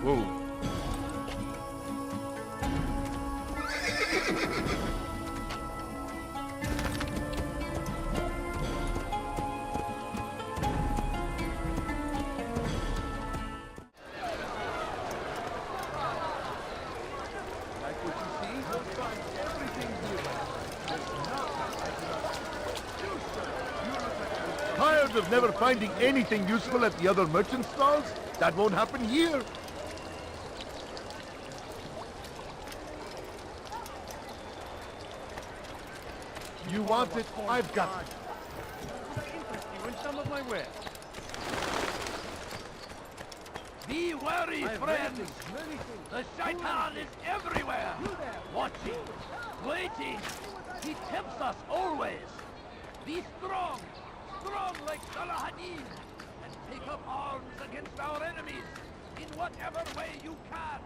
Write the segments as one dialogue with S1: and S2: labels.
S1: Whoa. Tired of never finding anything useful at the other merchant stalls? That won't happen here. You want it? I've got it.
S2: Interest you in some of my wares. Be wary, friends. The shaitan is everywhere. Watching, waiting. He tempts us always. Be strong. Strong like Salahadin, and take up arms against our enemies in whatever way you can.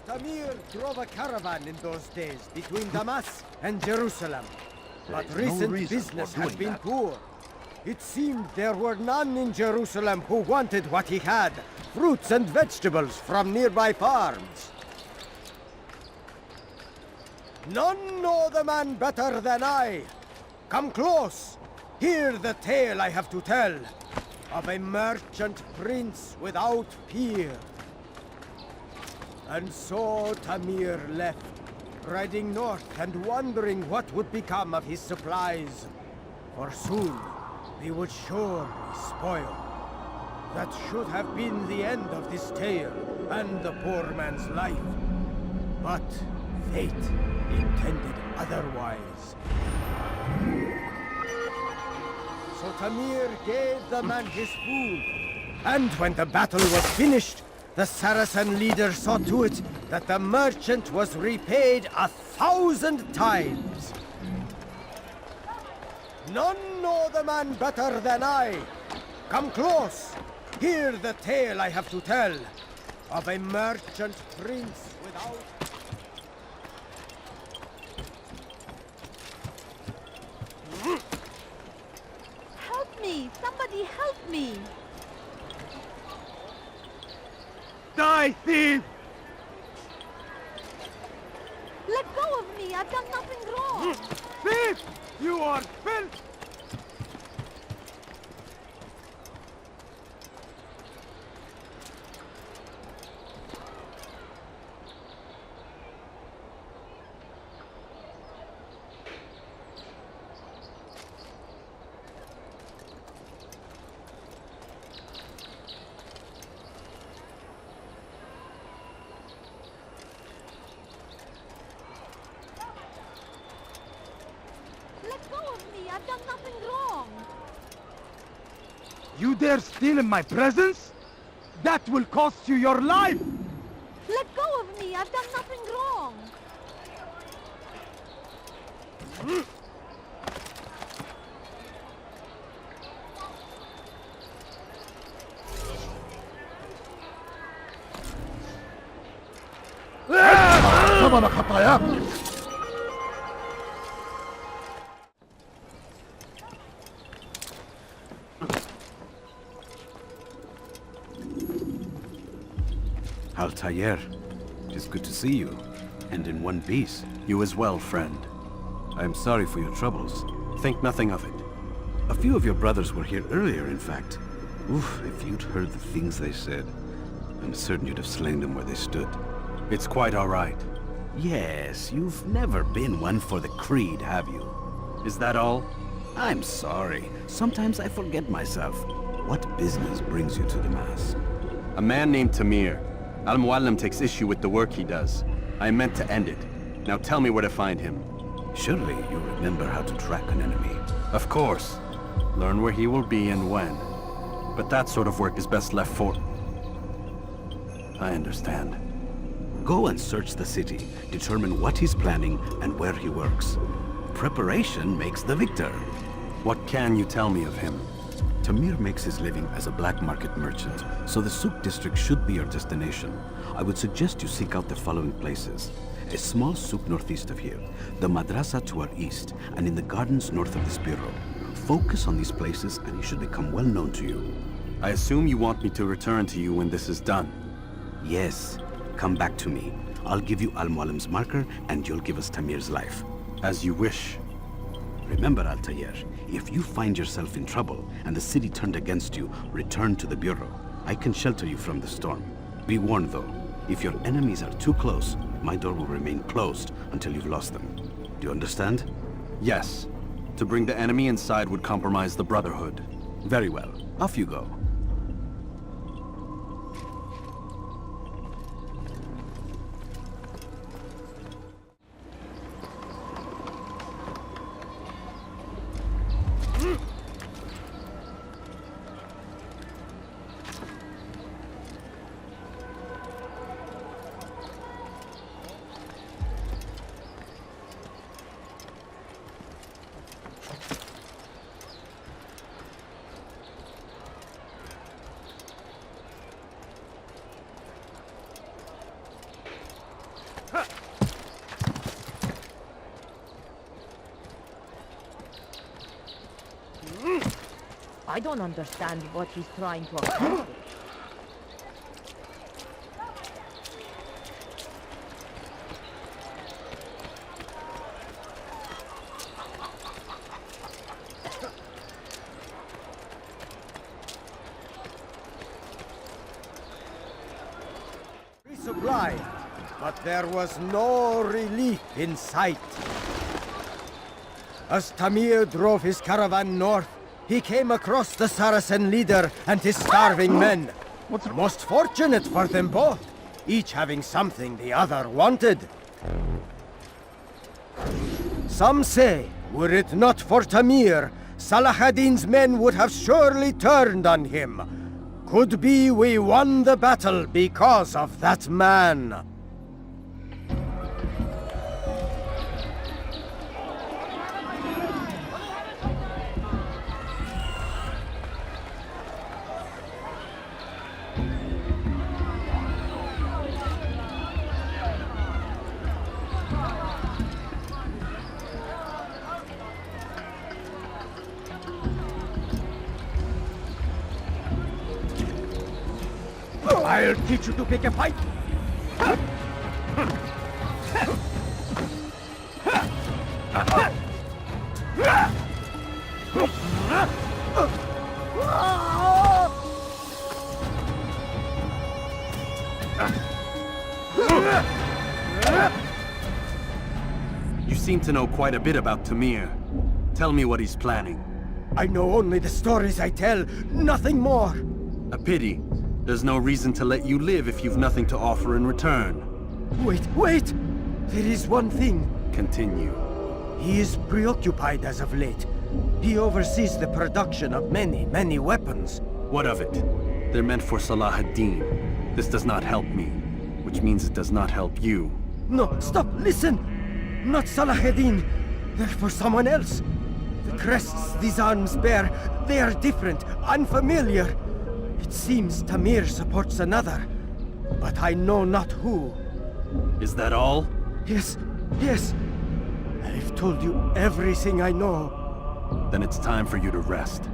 S3: Tamir drove a caravan in those days between Damascus and Jerusalem. But recent business has been poor. It seemed there were none in Jerusalem who wanted what he had, fruits and vegetables from nearby farms. None know the man better than I. Come close. Hear the tale I have to tell of a merchant prince without peer. And so Tamir left, riding north and wondering what would become of his supplies. For soon, they would surely spoil. That should have been the end of this tale, and the poor man's life. But fate intended otherwise. So Tamir gave the man his food, and when the battle was finished, the Saracen leader saw to it that the merchant was repaid 1,000 times. None know the man better than I. Come close. Hear the tale I have to tell of a merchant prince without...
S4: Help me! Somebody help me!
S2: Die, thief!
S4: Let go of me! I've done nothing wrong!
S2: Thief! You are filth!
S4: Let go of me! I've done nothing wrong!
S2: You dare steal in my presence? That will cost you your life!
S4: Let go of me! I've done nothing wrong!
S1: Come on, Khataya!
S5: Altair, it is good to see you, and in one piece. You as well, friend. I am sorry for your troubles. Think nothing of it. A few of your brothers were here earlier, in fact. Oof, if you'd heard the things they said, I'm certain you'd have slain them where they stood. It's quite all right. Yes, you've never been one for the creed, have you? Is that all? I'm sorry. Sometimes I forget myself. What business brings you to Damascus? A man named Tamir. Al-Muallim takes issue with the work he does. I meant to end it. Now tell me where to find him. Surely you remember how to track an enemy. Of course. Learn where he will be and when. But that sort of work is best left for... I understand. Go and search the city. Determine what he's planning and where he works. Preparation makes the victor. What can you tell me of him? Tamir makes his living as a black market merchant, so the Souk district should be your destination. I would suggest you seek out the following places. A small souk northeast of here, the madrasa to our east, and in the gardens north of this bureau. Focus on these places and he should become well known to you. I assume you want me to return to you when this is done. Yes. Come back to me. I'll give you Al-Muallim's marker and you'll give us Tamir's life. As you wish. Remember, Altair, if you find yourself in trouble and the city turned against you, return to the bureau. I can shelter you from the storm. Be warned though, if your enemies are too close, my door will remain closed until you've lost them. Do you understand? Yes. To bring the enemy inside would compromise the Brotherhood. Very well. Off you go.
S4: I don't understand what he's trying to accomplish.
S3: Resupply, but there was no relief in sight. As Tamir drove his caravan north, he came across the Saracen leader and his starving men. Most fortunate for them both, each having something the other wanted. Some say, were it not for Tamir, Salah ad-Din's men would have surely turned on him. Could be we won the battle because of that man. I'll teach you to pick a fight!
S5: You seem to know quite a bit about Tamir. Tell me what he's planning.
S3: I know only the stories I tell, nothing more.
S5: A pity. There's no reason to let you live if you've nothing to offer in return.
S3: Wait! There is one thing.
S5: Continue.
S3: He is preoccupied as of late. He oversees the production of many weapons.
S5: What of it? They're meant for Salah ad-Din. This does not help me, which means it does not help you.
S3: No, stop, listen! Not Salah ad-Din. They're for someone else. The crests these arms bear, they are different, unfamiliar. It seems Tamir supports another, but I know not who.
S5: Is that all?
S3: Yes. I've told you everything I know.
S5: Then it's time for you to rest.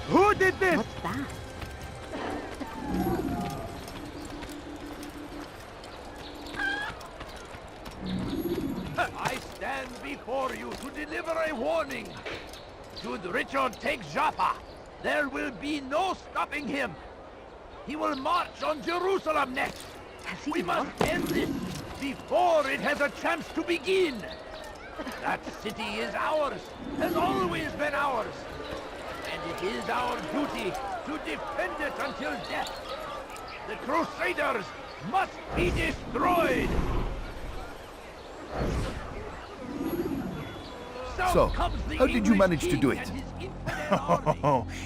S3: Who did this?
S4: What's that?
S2: I stand before you to deliver a warning. Should Richard take Jaffa, There will be no stopping him. He will march on Jerusalem next. We must end this before it has a chance to begin. That city is ours, has always been ours. And it is our duty to defend it until death. The Crusaders must be destroyed.
S1: So, how did you manage to do it?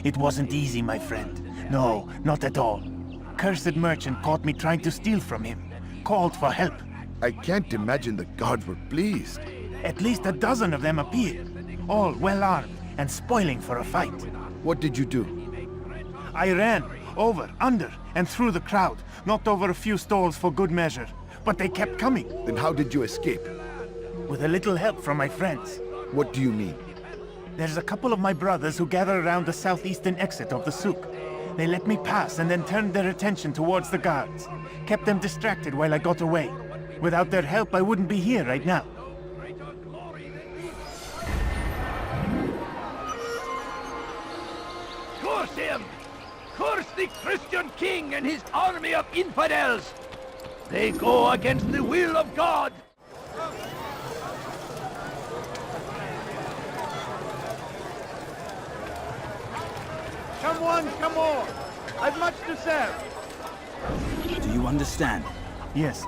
S6: It wasn't easy, my friend. No, not at all. Cursed merchant caught me trying to steal from him. Called for help.
S1: I can't imagine the guards were pleased.
S6: At least a dozen of them appeared. All well armed and spoiling for a fight.
S1: What did you do?
S6: I ran over, under, and through the crowd. Knocked over a few stalls for good measure. But they kept coming.
S1: Then how did you escape?
S6: With a little help from my friends.
S1: What do you mean?
S6: There's a couple of my brothers who gather around the southeastern exit of the souk. They let me pass and then turned their attention towards the guards. Kept them distracted while I got away. Without their help, I wouldn't be here right now.
S2: Curse him! Curse the Christian king and his army of infidels! They go against the will of God!
S3: Come on, come on! I've much to serve!
S7: Do you understand?
S6: Yes,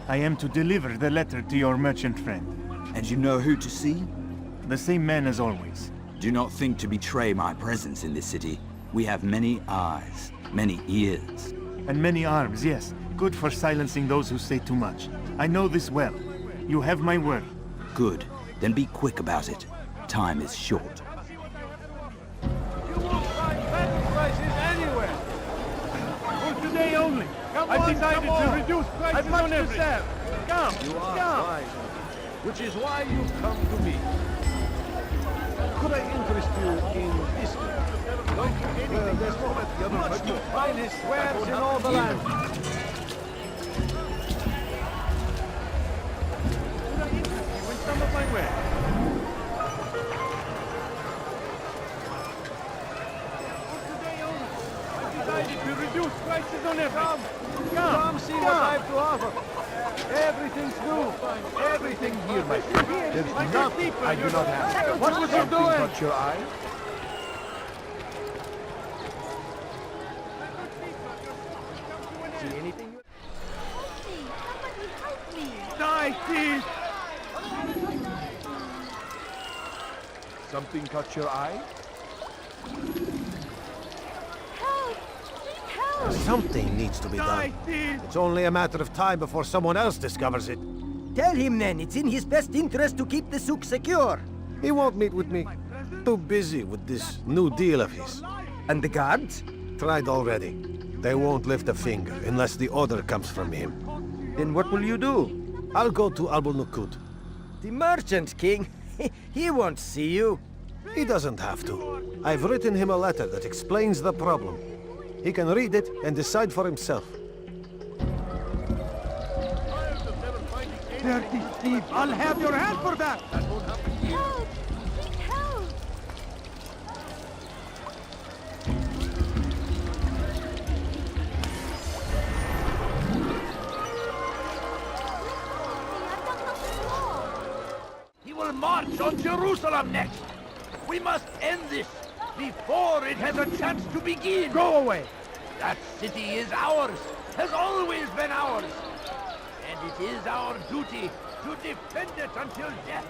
S6: I am to deliver the letter to your merchant friend.
S7: And you know who to see?
S6: The same man as always.
S7: Do not think to betray my presence in this city. We have many eyes, many ears.
S6: And many arms, yes. Good for silencing those who say too much. I know this well. You have my word.
S7: Good. Then be quick about it. Time is short.
S3: You won't find better prices anywhere! For today only! I've decided to reduce prices on everything! Come! You are right. Which is why you've come to me. Could I interest you in whiskey? Well, there's much the finest wares in all the land. Could I interest you in some of my wares? To reduce prices on everything. Come see what I have to offer. Everything's new.
S1: Everything here, my friend. There's nothing I do not have.
S3: What was you doing?
S1: Got your eye?
S3: See anything?
S4: Help me! Somebody help me!
S3: Die, thief!
S1: Something caught your eye?
S4: Help! Please help!
S3: Something needs to be Die, done. thief!
S8: It's only a matter of time before someone else discovers it.
S3: Tell him then, it's in his best interest to keep the souk secure.
S8: He won't meet with me. Too busy with this new deal of his.
S3: And the guards?
S8: Tried already. They won't lift a finger unless the order comes from him.
S3: Then what will you do?
S8: I'll go to Al-Nukud.
S3: The merchant king? He won't see you.
S8: He doesn't have to. I've written him a letter that explains the problem. He can read it and decide for himself.
S3: Dirty thief! I'll have your hand for that!
S4: Help! Please help! I've done nothing wrong!
S2: He will march on Jerusalem next! We must end this before it has a chance to begin!
S3: Go away!
S2: That city is ours, has always been ours! And it is our duty to defend it until death!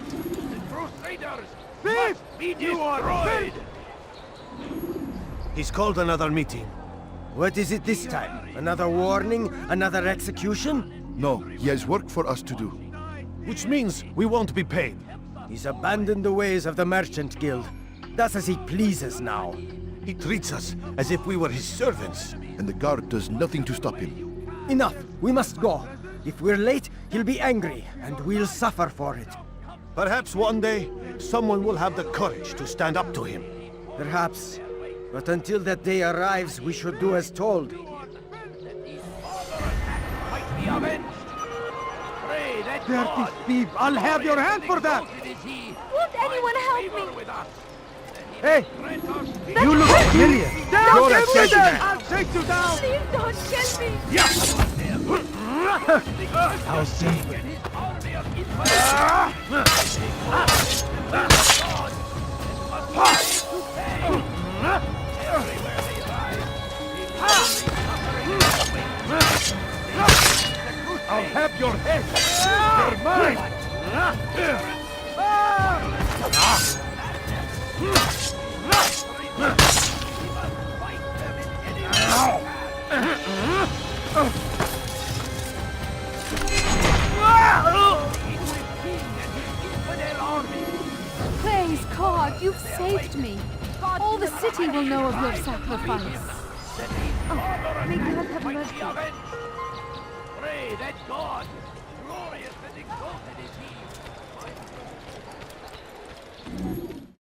S2: The Crusaders must be destroyed!
S8: He's called another meeting.
S3: What is it this time? Another warning? Another execution?
S1: No, he has work for us to do.
S8: Which means we won't be paid.
S3: He's abandoned the ways of the Merchant Guild. Does as he pleases now.
S8: He treats us as if we were his servants.
S1: And the guard does nothing to stop him.
S3: Enough! We must go. If we're late, he'll be angry, and we'll suffer for it.
S8: Perhaps one day, someone will have the courage to stand up to him.
S3: Perhaps. But until that day arrives, we should do as told.
S2: Might be avenged! Pray that
S3: Dirty
S2: God,
S3: thief! I'll have your hand for that!
S4: Won't anyone help me?
S3: Hey!
S8: You look familiar.
S1: You're a gentleman.
S3: I'll take you down!
S4: Please don't kill me!
S1: I'll see. I'll have your head. You're mine.
S4: Praise God, you've saved me. All the city will know of your sacrifice. Oh, may God have mercy.
S2: Pray that God, glorious and exalted is He.